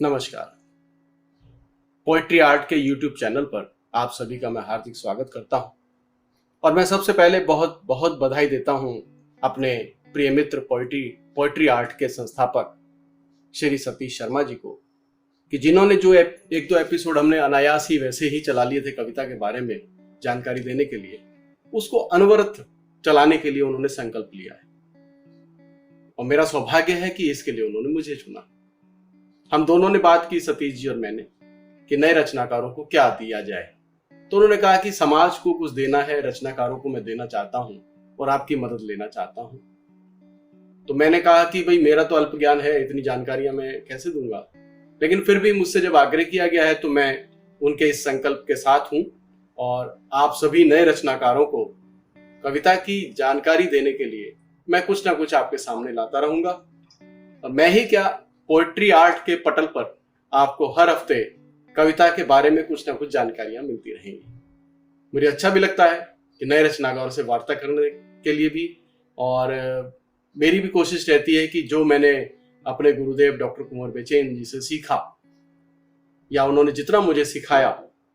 नमस्कार। Poetry art के YouTube channel पर आप सभी का मैं हार्दिक स्वागत करता हूं और मैं सबसे पहले बहुत बहुत बधाई देता हूं अपने प्रिय मित्र पोएट्री आर्ट के संस्थापक श्री सतीश शर्मा जी को कि जिन्होंने जो एक दो एपिसोड हमने अनायास ही वैसे ही चला लिए थे कविता के बारे में जानकारी देने के लिए, उसको अनवरत चलाने के लिए उन्होंने संकल्प लिया है और मेरा सौभाग्य है कि इसके लिए उन्होंने मुझे चुना। हम दोनों ने बात की, सतीश जी और मैंने, कि नए रचनाकारों को क्या दिया जाए। तो उन्होंने कहा कि समाज को कुछ देना है, रचनाकारों को मैं देना चाहता हूं और आपकी मदद लेना चाहता हूं। तो मैंने कहा कि भाई मेरा तो अल्प ज्ञान है, इतनी जानकारियां मैं कैसे दूंगा, लेकिन फिर भी मुझसे जब आग्रह किया गया है तो मैं उनके इस संकल्प के साथ हूं और आप सभी नए रचनाकारों को कविता की जानकारी देने के लिए मैं कुछ ना कुछ आपके सामने लाता रहूंगा। और मैं ही क्या, पोएट्री आर्ट के पटल पर आपको हर हफ्ते कविता के बारे में कुछ ना कुछ जानकारियां मिलती रहेंगी। मुझे अच्छा भी लगता है कि नए रचनाकारों से वार्ता करने के लिए भी, और मेरी भी कोशिश रहती है कि जो मैंने अपने गुरुदेव डॉक्टर कुंवर बेचैन जी से सीखा या उन्होंने जितना मुझे सिखाया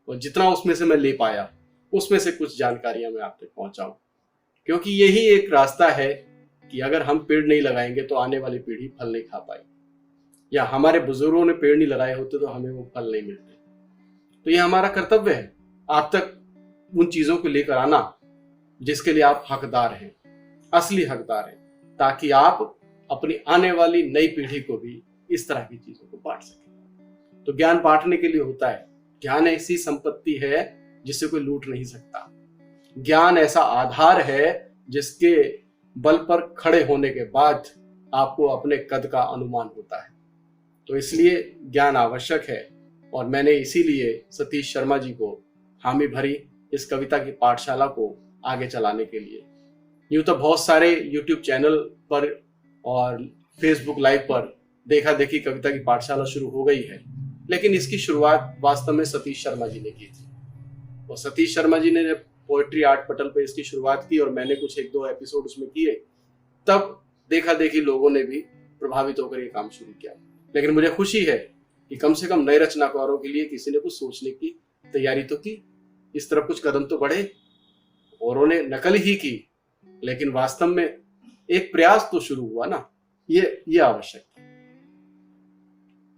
और जितना उसमें से मैं ले पाया, उसमें से कुछ जानकारियां मैं आप तक पहुंचाऊं, क्योंकि यही एक रास्ता है कि अगर हम पेड़ नहीं लगाएंगे तो आने वाली पीढ़ी फल नहीं खा पाएगी, या हमारे बुजुर्गों ने पेड़ नहीं लगाए होते तो हमें वो फल नहीं मिलते। तो ये हमारा कर्तव्य है आप तक उन चीजों को लेकर आना जिसके लिए आप हकदार हैं, असली हकदार हैं, ताकि आप अपनी आने वाली नई पीढ़ी को भी इस तरह की चीजों को बांट सकें। तो ज्ञान बांटने के लिए होता है। ज्ञान ऐसी संपत्ति है जिसे कोई लूट नहीं सकता। ज्ञान ऐसा आधार है जिसके बल पर खड़े होने के बाद आपको अपने कद का अनुमान होता है। तो इसलिए ज्ञान आवश्यक है और मैंने इसीलिए सतीश शर्मा जी को हामी भरी इस कविता की पाठशाला को आगे चलाने के लिए। यूं तो बहुत सारे यूट्यूब चैनल पर और फेसबुक लाइव पर देखा देखी कविता की पाठशाला शुरू हो गई है, लेकिन इसकी शुरुआत वास्तव में सतीश शर्मा जी ने की थी। और सतीश शर्मा जी ने जब पोएट्री आर्ट पटल पे इसकी शुरुआत की और मैंने कुछ एक दो एपिसोड उसमें किए, तब देखा देखी लोगों ने भी प्रभावित होकर ये काम शुरू किया। लेकिन मुझे खुशी है कि कम से कम नए रचनाकारों के लिए किसी ने कुछ सोचने की तैयारी तो की, इस तरफ कुछ कदम तो बढ़े। औरों ने नकल ही की, लेकिन वास्तव में एक प्रयास तो शुरू हुआ ना, ये आवश्यक था।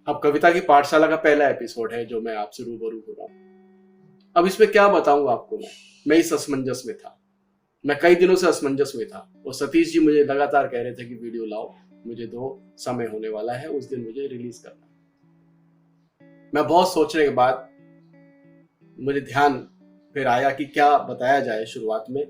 अब कविता की पाठशाला का पहला एपिसोड है जो मैं आपसे रूबरू हो रहा हूं। अब इसमें क्या बताऊं आपको, मैं इस असमंजस में था। मैं कई दिनों से असमंजस में था और सतीश जी मुझे लगातार कह रहे थे कि वीडियो लाओ, मुझे दो, समय होने वाला है, उस दिन मुझे रिलीज करना। मैं बहुत सोचने के बाद मुझे ध्यान फिर आया कि क्या बताया जाए शुरुआत में।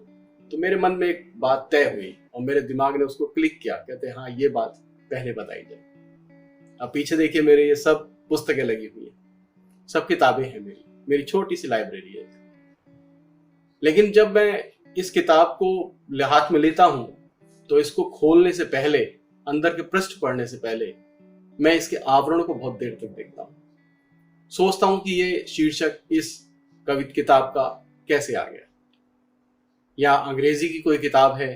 तो मेरे मन में एक बात तय हुई और मेरे दिमाग ने उसको क्लिक किया, कहते हाँ ये बात पहले बताई जाए। अब पीछे देखिए, मेरे ये सब पुस्तकें लगी हुई है, सब किताबें हैं, मेरी छोटी सी लाइब्रेरी है। लेकिन जब मैं इस किताब को हाथ में लेता हूं तो इसको खोलने से पहले, अंदर के पृष्ठ पढ़ने से पहले, मैं इसके आवरण को बहुत देर तक देखता हूं। सोचता हूं कि ये शीर्षक इस किताब का कैसे आ गया, या अंग्रेजी की कोई किताब है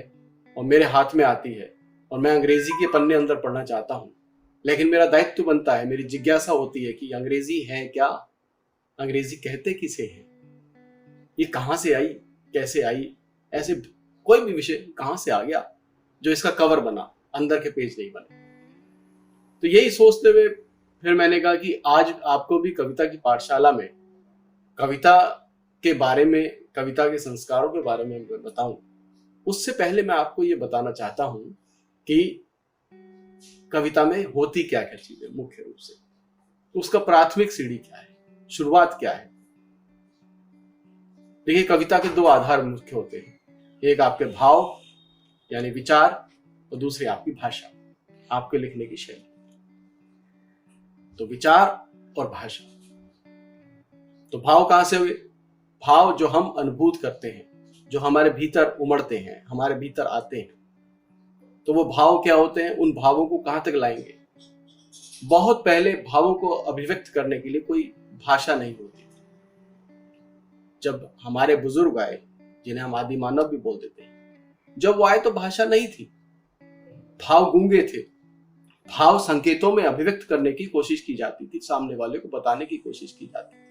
और मेरे हाथ में आती है और मैं अंग्रेजी के पन्ने अंदर पढ़ना चाहता हूं, लेकिन मेरा दायित्व बनता है, मेरी जिज्ञासा होती है कि अंग्रेजी है क्या, अंग्रेजी कहते किसे हैं, ये कहां से आई, कैसे आई, ऐसे कोई भी विषय कहां से आ गया जो इसका कवर बना, अंदर के पेज नहीं बने। तो यही सोचते हुए फिर मैंने कहा कि आज आपको भी कविता की पाठशाला में कविता के बारे में, कविता के संस्कारों के बारे में बताऊं, उससे पहले मैं आपको ये बताना चाहता हूं कि कविता में होती क्या क्या चीजें मुख्य रूप से, उसका प्राथमिक सीढ़ी क्या है, शुरुआत क्या है। देखिए, कविता के दो आधार मुख्य होते हैं, एक आपके भाव यानी विचार और दूसरी आपकी भाषा, आपके लिखने की शैली। तो विचार और भाषा। तो भाव कहां से हुए? भाव जो हम अनुभूत करते हैं, जो हमारे भीतर उमड़ते हैं, हमारे भीतर आते हैं, तो वो भाव क्या होते हैं, उन भावों को कहां तक लाएंगे। बहुत पहले भावों को अभिव्यक्त करने के लिए कोई भाषा नहीं होती थी। जब हमारे बुजुर्ग आए, जिन्हें हम आदि मानव भी बोल देते हैं, जब वो आए तो भाषा नहीं थी, भाव गूंगे थे, भाव संकेतों में अभिव्यक्त करने की कोशिश की जाती थी, सामने वाले को बताने की कोशिश की जाती थी।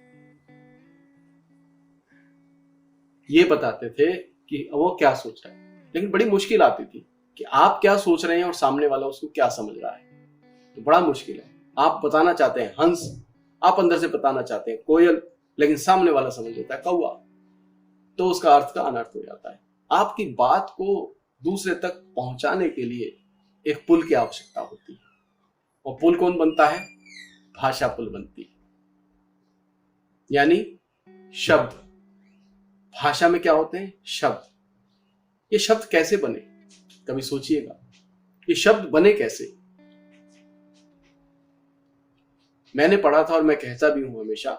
ये बताते थे कि वो क्या सोच रहा है, लेकिन बड़ी मुश्किल आती थी कि आप क्या सोच रहे हैं और सामने वाला उसको क्या समझ रहा है। तो बड़ा मुश्किल है। आप बताना चाहते हैं हंस, आप अंदर से बताना चाहते हैं कोयल, लेकिन सामने वाला समझ लेता है कौवा, तो उसका अर्थ का अनर्थ हो जाता है। आपकी बात को दूसरे तक पहुंचाने के लिए एक पुल की आवश्यकता होती है, और पुल कौन बनता है? भाषा पुल बनती है, यानी शब्द। भाषा में क्या होते हैं? शब्द। ये शब्द कैसे बने, कभी सोचिएगा, ये शब्द बने कैसे? मैंने पढ़ा था और मैं कहता भी हूं हमेशा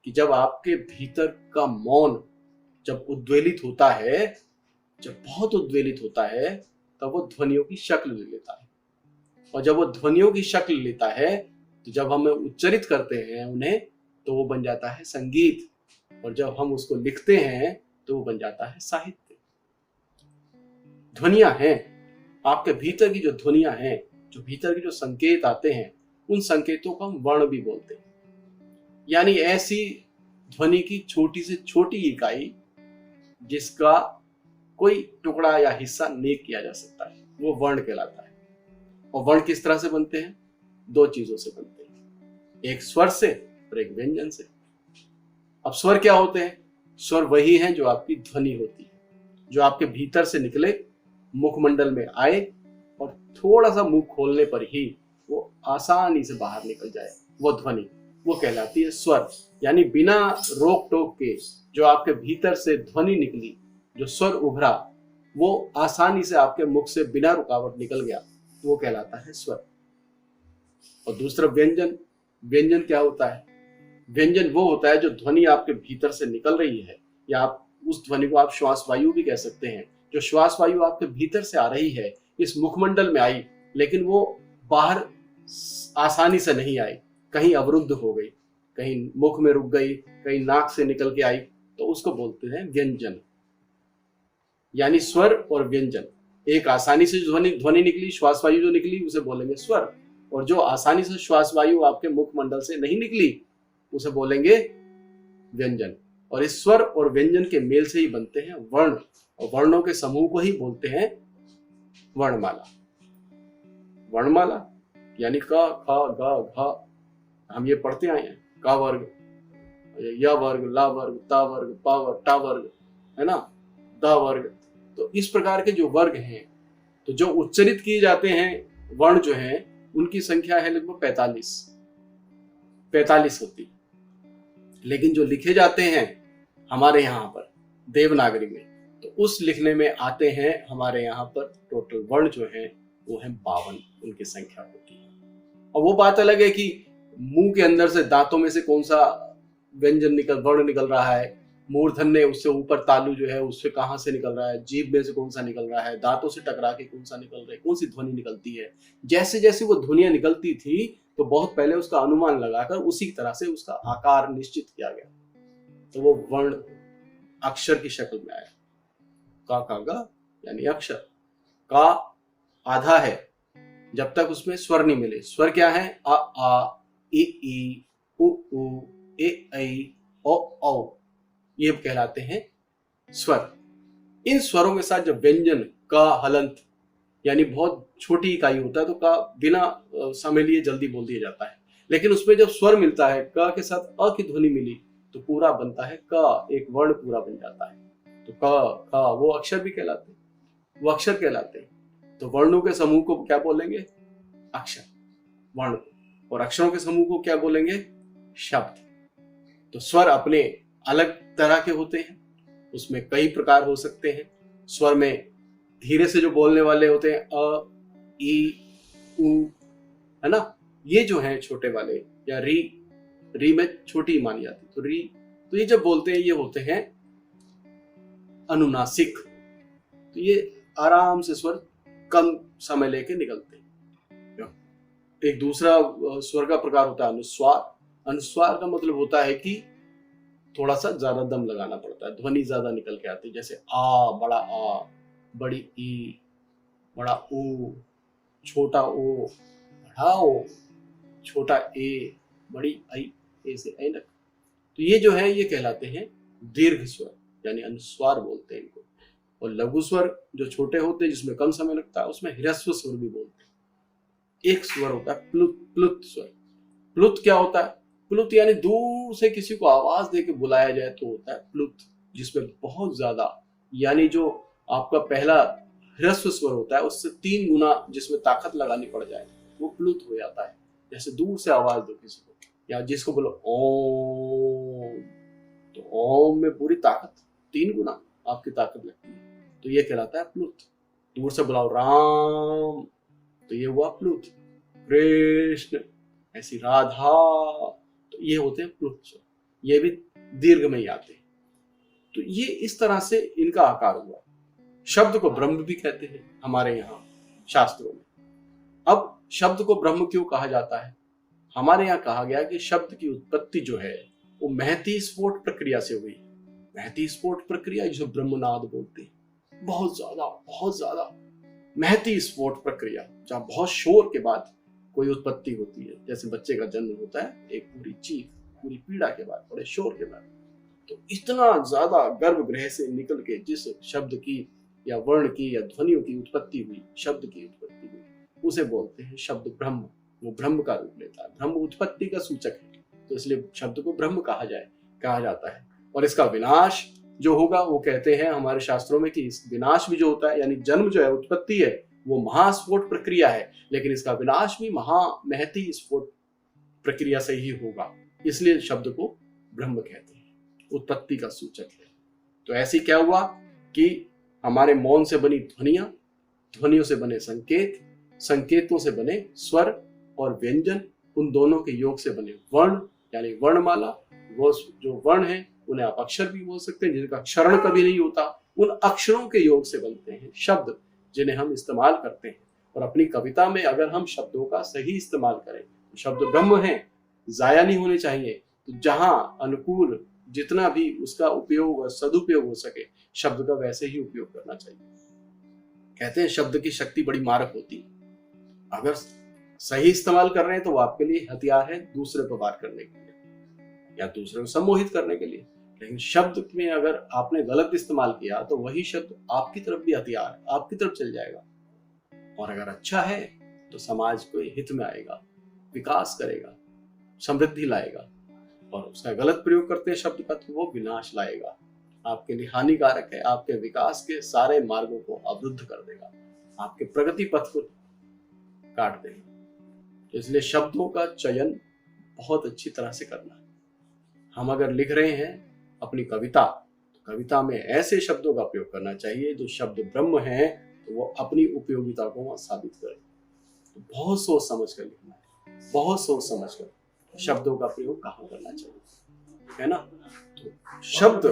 कि जब आपके भीतर का मौन जब उद्वेलित होता है, जब बहुत उद्वेलित होता है, तब वो ध्वनियों की शक्ल ले लेता है, और जब वो ध्वनियों की शक्ल लेता है तो जब हम उच्चारित करते हैं उन्हें तो वो बन जाता है संगीत, और जब हम उसको लिखते हैं तो वो बन जाता है साहित्य। ध्वनियां हैं, आपके भीतर की जो ध्वनियां हैं, जो भीतर के जो संकेत आते हैं, उन संकेतों को हम वर्ण भी बोलते हैं। यानी ऐसी ध्वनि की छोटी से छोटी इकाई जिसका कोई टुकड़ा या हिस्सा नहीं किया जा सकता है, वो वर्ण कहलाता है। और वर्ण किस तरह से बनते हैं? दो चीजों से बनते हैं, एक स्वर से और एक व्यंजन से। अब स्वर क्या होते हैं? स्वर वही है जो आपकी ध्वनि होती है, जो आपके भीतर से निकले, मुखमंडल में आए और थोड़ा सा मुंह खोलने पर ही वो आसानी से बाहर निकल जाए, वो ध्वनि, वो कहलाती है स्वर। यानी बिना रोक टोक के जो आपके भीतर से ध्वनि निकली, जो स्वर उभरा, वो आसानी से आपके मुख से बिना रुकावट निकल गया, वो कहलाता है स्वर। और दूसरा व्यंजन। व्यंजन क्या होता है? व्यंजन वो होता है जो ध्वनि आपके भीतर से निकल रही है, या आप उस ध्वनि को आप श्वास वायु भी कह सकते हैं, जो श्वास वायु आपके भीतर से आ रही है, इस मुखमंडल में आई, लेकिन वो बाहर आसानी से नहीं आई, कहीं अवरुद्ध हो गई, कहीं मुख में रुक गई, कहीं नाक से निकल के आई, तो उसको बोलते हैं व्यंजन। यानी स्वर और व्यंजन, एक आसानी से ध्वनि ध्वनि निकली, श्वास वायु जो निकली उसे बोलेंगे स्वर, और जो आसानी से श्वास वायु आपके मुखमंडल से नहीं निकली उसे बोलेंगे व्यंजन। और इस स्वर और व्यंजन के मेल से ही बनते हैं वर्ण, और वर्णों के समूह को ही बोलते हैं वर्णमाला। वर्णमाला यानी क ख ग घ, हम ये पढ़ते आए हैं, क वर्ग, य वर्ग, ला वर्ग, ता वर्ग, पा वर्ग, टा वर्ग, है ना, द वर्ग। तो इस प्रकार के जो वर्ग हैं, तो जो उच्चारित किए जाते हैं वर्ण जो हैं, उनकी संख्या है लगभग 45 होती, लेकिन जो लिखे जाते हैं हमारे यहाँ पर देवनागरी में, तो उस लिखने में आते हैं हमारे यहाँ पर टोटल वर्ण जो है वो है 52, उनकी संख्या होती है। और वो बात अलग है कि मुंह के अंदर से दांतों में से कौन सा व्यंजन वर्ण निकल रहा है, मूर्धन्य उससे ऊपर तालु जो है उससे कहां से निकल रहा है, जीभ में से कौन सा निकल रहा है, दांतों से टकरा के कौन सा निकल रहा है, कौन सी ध्वनि निकलती है। जैसे जैसे वो ध्वनियां निकलती थी तो बहुत पहले उसका अनुमान लगाकर उसी तरह से उसका आकार निश्चित किया गया, तो वो वर्ण अक्षर की शक्ल में आया। का गा यानी अक्षर। का आधा है जब तक उसमें स्वर नहीं मिले। स्वर क्या है? अ आ, ई उ ए ऐ ओ औ, ये कहलाते हैं स्वर। इन स्वरों के साथ जब व्यंजन का हलंत यानी बहुत छोटी इकाई होता है तो का बिना समय लिए जल्दी बोल दिया जाता है, लेकिन उसमें जब स्वर मिलता है, क के साथ अ की ध्वनि मिली तो पूरा बनता है क, एक वर्ण पूरा बन जाता है। तो क ख वो अक्षर भी कहलाते हैं, वो अक्षर कहलाते हैं। तो वर्णों के समूह को क्या बोलेंगे? अक्षर, वर्ण। और अक्षरों के समूह को क्या बोलेंगे? शब्द। तो स्वर अपने अलग तरह के होते हैं, उसमें कई प्रकार हो सकते हैं। स्वर में धीरे से जो बोलने वाले होते हैं, अ ई उ, है ना, ये जो है छोटे वाले, या री में छोटी मानी जाती, तो री, तो ये जब बोलते हैं ये होते हैं अनुनासिक। तो ये आराम से स्वर कम समय लेके निकलते हैं। एक दूसरा स्वर का प्रकार होता है अनुस्वार। अनुस्वार का मतलब होता है कि थोड़ा सा ज्यादा दम लगाना पड़ता है, ध्वनि ज्यादा निकल के आती है, जैसे आ, बड़ा आ, बड़ी ई, बड़ा ऊ, छोटा ओ, हाओ, छोटा ए, बड़ी आई, ए से ऐनक। तो ये जो है ये कहलाते हैं दीर्घ स्वर, यानी अनुस्वार बोलते हैं इनको। और लघु स्वर जो छोटे होते हैं जिसमें कम समय लगता है उसमें ह्रस्व स्वर भी बोलते हैं। एक स्वर होता है प्लुत, प्लुत स्वर। प्लुत क्या होता है? प्लुत यानी दूर से किसी को आवाज दे के बुलाया जाए तो होता है प्लुत, जिसमें बहुत ज्यादा, यानी जो आपका पहला ह्रस्व स्वर होता है उससे 3 गुना जिसमें ताकत लगानी पड़ जाए वो प्लुत हो जाता है। जैसे दूर से आवाज दो किसी को, या जिसको बोलो ओम, तो ओम में पूरी ताकत, 3 गुना आपकी ताकत लगती है, तो ये कहलाता है प्लुत। दूर से बुलाओ राम, तो ये हुआ प्लुत। कृष्ण, ऐसी राधा, तो ये होते हैं प्लुत स्वर। ये भी दीर्घ में ही आते हैं। तो ये इस तरह से इनका आकार हुआ। शब्द को ब्रह्म भी कहते हैं हमारे यहाँ शास्त्रों में। अब शब्द को ब्रह्म क्यों कहा जाता है? हमारे यहाँ कहा गया कि शब्द की उत्पत्ति जो है वो महती स्फोट प्रक्रिया से हुई। महती स्फोट प्रक्रिया जिसे ब्रह्मनाद बोलते हैं, बहुत ज्यादा महती स्फोट प्रक्रिया, जहां बहुत शोर के बाद कोई उत्पत्ति होती है। जैसे बच्चे का जन्म होता है एक पूरी चीख, पूरी पीड़ा के बाद, बड़े शोर के बाद। तो इतना ज्यादा गर्भगृह से निकल के जिस शब्द की या वर्ण की या ध्वनियों की उत्पत्ति हुई, शब्द की उत्पत्ति हुई, उसे बोलते हैं शब्द ब्रह्म। वो ब्रह्म का रूप लेता है, ब्रह्म उत्पत्ति का सूचक है, तो इसलिए शब्द को ब्रह्म कहा जाता है। और इसका विनाश जो होगा वो कहते हैं हमारे शास्त्रों में कि इस विनाश भी जो होता है, यानी जन्म जो है, उत्पत्ति है, वो महास्फोट प्रक्रिया है, लेकिन इसका विनाश भी महती स्फोट प्रक्रिया से ही होगा। इसलिए शब्द को ब्रह्म कहते हैं, उत्पत्ति का सूचक है। तो ऐसे क्या हुआ कि हमारे मौन से बनी ध्वनियां, ध्वनियों से बने संकेत, संकेतों से बने स्वर और व्यंजन, उन दोनों के योग से बने वर्ण, यानी वर्णमाला। वो जो वर्ण है उन्हें आप अक्षर भी बोल सकते हैं, जिनका क्षरण कभी नहीं होता। उन अक्षरों के योग से बनते हैं शब्द, जिन्हें हम इस्तेमाल करते हैं। और अपनी कविता में अगर हम शब्दों का सही इस्तेमाल करें तो शब्द ब्रह्म हैं, जाया नहीं होने चाहिए। तो जहां अनुकूल जितना भी उसका उपयोग और सदुपयोग हो सके, शब्द का वैसे ही उपयोग करना चाहिए। कहते हैं शब्द की शक्ति बड़ी मारक होती है। अगर सही इस्तेमाल कर रहे हैं तो वो आपके लिए हथियार है दूसरे पर वार करने के लिए या दूसरे को सम्मोहित करने के लिए। लेकिन शब्द में अगर आपने गलत इस्तेमाल किया तो वही शब्द आपकी तरफ भी हथियार, आपकी तरफ चल जाएगा। और अगर अच्छा है तो समाज को हित में आएगा, विकास करेगा, समृद्धि लाएगा। और उसका गलत प्रयोग करते हैं शब्द का तो वो विनाश लाएगा, आपके लिए हानिकारक है, आपके विकास के सारे मार्गों को अवरुद्ध कर देगा, आपके प्रगति पथ को काट देगा। तो इसलिए शब्दों का चयन बहुत अच्छी तरह से करना है। हम अगर लिख रहे हैं अपनी कविता, तो कविता में ऐसे शब्दों का प्रयोग करना चाहिए जो शब्द ब्रह्म हैं, तो वो अपनी उपयोगिता को साबित करें। तो बहुत सोच समझ कर लिखना है, बहुत सोच समझ कर शब्दों का प्रयोग कहाँ करना चाहिए, है ना। तो शब्द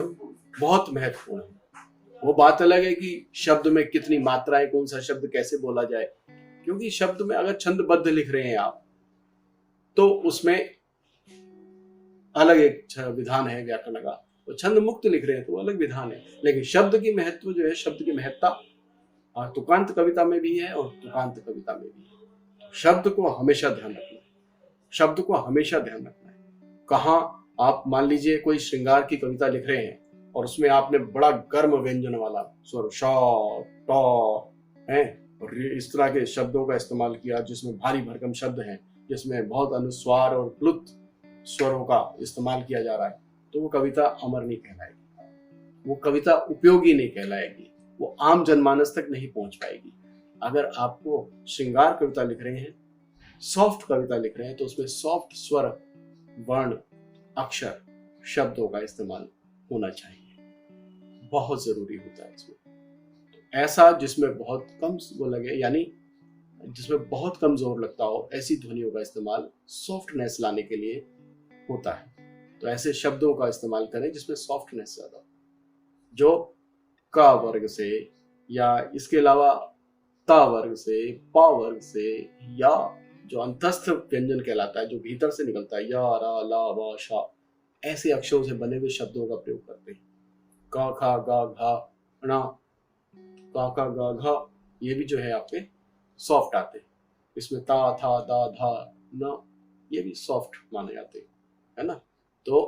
बहुत महत्वपूर्ण है। वो बात अलग है कि शब्द में कितनी मात्राएं, कौन सा शब्द कैसे बोला जाए, क्योंकि शब्द में अगर छंदबद्ध लिख रहे हैं आप तो उसमें अलग एक विधान है व्याकरण का, और छंद मुक्त लिख रहे हैं तो अलग विधान है। लेकिन शब्द की महत्व जो है, शब्द की महत्ता तुकांत कविता में भी है और तुकांत कविता में भी है। शब्द को हमेशा ध्यान रखना है, शब्द को हमेशा ध्यान रखना है। कहाँ आप मान लीजिए कोई श्रृंगार की कविता लिख रहे हैं और उसमें आपने बड़ा गर्म व्यंजन वाला स्वर श ट है और इस तरह के शब्दों का इस्तेमाल किया जिसमें भारी भरकम शब्द हैं, जिसमें बहुत अनुस्वार और प्लुत स्वरों का इस्तेमाल किया जा रहा है, तो वो कविता अमर नहीं कहलाएगी, वो कविता उपयोगी नहीं कहलाएगी, वो आम जनमानस तक नहीं पहुंच पाएगी। अगर आपको श्रृंगार कविता लिख रहे हैं, सॉफ्ट कविता लिख रहे हैं, तो उसमें सॉफ्ट स्वर, वर्ण, अक्षर, शब्दों का इस्तेमाल होना चाहिए, बहुत जरूरी होता है इसमें। तो ऐसा जिसमें बहुत कम वो लगे, यानी जिसमें बहुत कम जोर लगता हो, ऐसी ध्वनियों का इस्तेमाल सॉफ्टनेस लाने के लिए होता है। तो ऐसे शब्दों का इस्तेमाल करें जिसमें सॉफ्टनेस ज्यादा हो, जो का वर्ग से या इसके अलावा ता वर्ग से, पा वर्ग से, या जो अंतस्थ व्यंजन कहलाता है, जो भीतर से निकलता है, या रा ला वा शा, ऐसे अक्षरों से बने हुए शब्दों का प्रयोग करते हैं। का खा गा घा णा, का गा घा, ये भी जो है आपके सॉफ्ट आते हैं। इसमें ता था दा धा न, ये भी सॉफ्ट माने जाते हैं, है ना। तो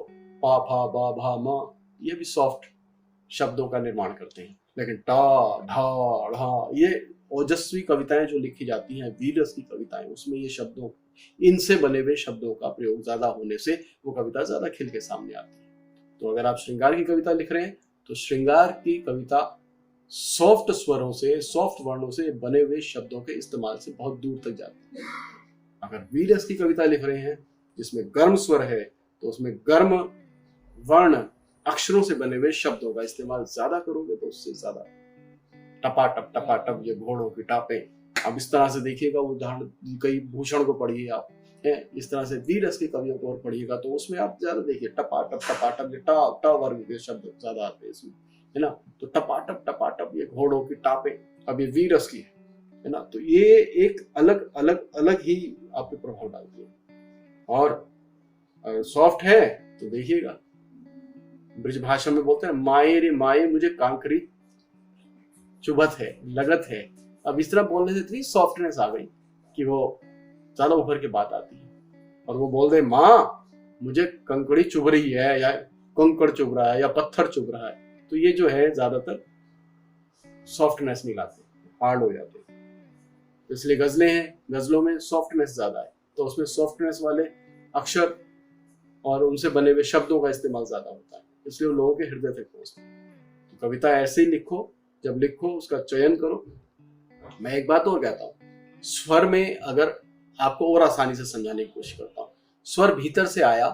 पा फा बा भा मा, ये भी सॉफ्ट शब्दों का निर्माण करते हैं। लेकिन टा ढा ढा, ये ओजस्वी कविताएं जो लिखी जाती हैं, वीरस की कविताएं, उसमें ये शब्दों, इनसे बने हुए शब्दों का प्रयोग ज्यादा होने से वो कविता ज्यादा खिल के सामने आती है। तो अगर आप श्रृंगार की कविता लिख रहे हैं तो श्रृंगार की कविता सॉफ्ट स्वरों से, सॉफ्ट वर्णों से बने हुए शब्दों के इस्तेमाल से बहुत दूर तक जाती है। अगर वीरस की कविता लिख रहे हैं जिसमें गर्म स्वर है तो उसमें गर्म वर्ण अक्षरों से बने हुए शब्दों का इस्तेमाल ज्यादा करोगे तो उससे ज्यादा टपाटप ये घोड़ों की टापें। अब इस तरह से देखिएगा उदाहरण, कई भूषण को पढ़िए आप, है इस तरह से वीरस के कवियों को और पढ़िएगा तो उसमें आप ज्यादा देखिए टपाटप ये टा वर्ग के शब्द ज्यादा आते हैं इसमें, है ना। तो टपाटप ये घोड़ों की टापें, अब ये वीरस की है ना। तो ये एक अलग अलग अलग ही आप पे प्रभाव डालती है। और सॉफ्ट है तो देखिएगा ब्रज भाषा में बोलते हैं माए रे माए मुझे कांकरी चुभत है लगत है। अब इस तरह बोलने से इतनी सॉफ्टनेस आ गई कि वो ज्यादा उभर के बात आती है। और वो बोल दे माँ मुझे कंकड़ी चुभ रही है, या कंकड़ चुभ रहा है, या पत्थर चुभ रहा है, तो ये जो है ज्यादातर सॉफ्टनेस निकालते, हार्ड हो जाते। तो इसलिए गजलें हैं, गजलों में सॉफ्टनेस ज्यादा है, तो उसमें सॉफ्टनेस वाले अक्षर और उनसे बने हुए शब्दों का इस्तेमाल ज्यादा होता है, इसलिए वो लोगों के हृदय तक पहुंचते हैं। तो कविता ऐसे ही लिखो, जब लिखो उसका चयन करो। मैं एक बात और कहता हूँ, स्वर में अगर आपको और आसानी से समझाने की कोशिश करता हूँ, स्वर भीतर से आया,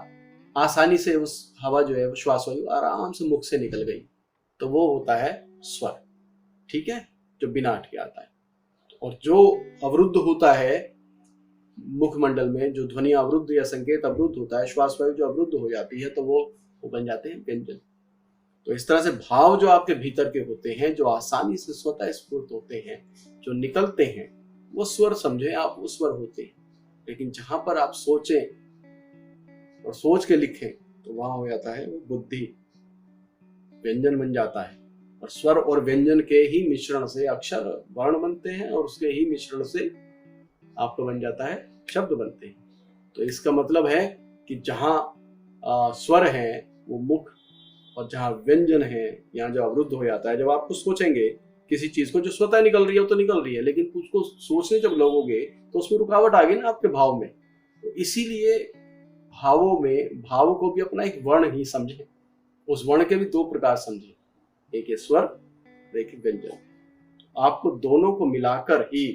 आसानी से उस हवा जो है वो श्वास वायु आराम से मुख से निकल गई, तो वो होता है स्वर, ठीक है, जो बिना अटके आता है। और जो अवरुद्ध होता है मुखमंडल में, जो ध्वनि अवरुद्ध या संकेत अवरुद्ध होता है, श्वास वायु जो अवरुद्ध हो जाती है, तो वो बन जाते हैं व्यंजन। तो इस तरह से भाव जो आपके भीतर के होते हैं, जो आसानी से स्वतः स्फूर्त होते हैं, जो निकलते हैं, वो स्वर समझे आप, वो स्वर होते हैं। लेकिन जहां पर आप सोचें और सोच के लिखें तो वहां हो जाता है वो बुद्धि, व्यंजन बन जाता है। और स्वर और व्यंजन के ही मिश्रण से अक्षर वर्ण बनते हैं, और उसके ही मिश्रण से आपको बन जाता है शब्द बनते हैं। तो इसका मतलब है कि जहां स्वर है वो मुख, और जहां व्यंजन है यहाँ जो अवरुद्ध हो जाता है। जब आप कुछ सोचेंगे किसी चीज को, जो स्वतः निकल रही है वो तो निकल रही है, लेकिन उसको सोचने जब लगोगे तो उसमें रुकावट आ गई ना आपके भाव में। तो इसीलिए भावों में, भाव को भी अपना एक वर्ण ही समझे, उस वर्ण के भी दो प्रकार समझे, एक है स्वर, एक है व्यंजन। आपको दोनों को मिलाकर ही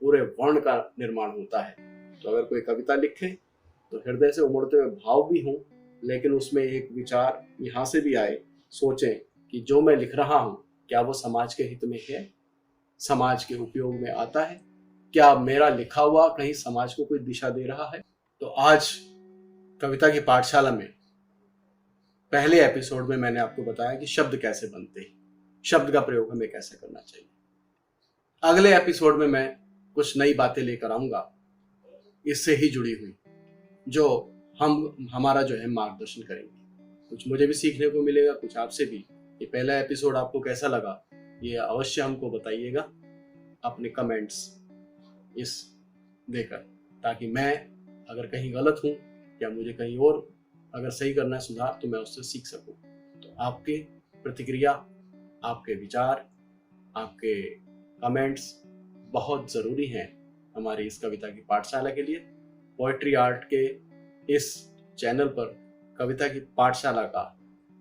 पूरे वर्ण का निर्माण होता है। तो अगर कोई कविता लिखे तो हृदय से उमड़ते हुए भाव भी हों, लेकिन उसमें एक विचार यहाँ से भी आए, सोचें कि जो मैं लिख रहा हूँ क्या वो समाज के हित में है, समाज के उपयोग में आता है, क्या मेरा लिखा हुआ कहीं समाज को कोई दिशा दे रहा है। तो आज कविता की पाठशाला में पहले एपिसोड में मैंने आपको बताया कि शब्द कैसे बनते हैं, शब्द का प्रयोग हमें कैसे करना चाहिए। अगले एपिसोड में मैं कुछ नई बातें लेकर आऊंगा इससे ही जुड़ी हुई, जो हमारा जो है मार्गदर्शन करेंगे। कुछ मुझे भी सीखने को मिलेगा, कुछ आपसे भी। ये पहला एपिसोड आपको कैसा लगा ये अवश्य हमको बताइएगा अपने कमेंट्स इस देकर, ताकि मैं अगर कहीं गलत हूं या मुझे कहीं और अगर सही करना है सुधार, तो मैं उससे सीख सकूं। तो आपके प्रतिक्रिया, आपके विचार, आपके कमेंट्स बहुत ज़रूरी हैं हमारी इस कविता की पाठशाला के लिए। पोएट्री आर्ट के इस चैनल पर कविता की पाठशाला का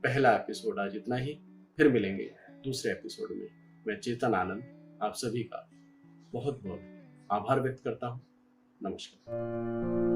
पहला एपिसोड आज इतना ही। फिर मिलेंगे दूसरे एपिसोड में। मैं चेतन आनंद आप सभी का बहुत बहुत आभार व्यक्त करता हूँ। नमस्कार।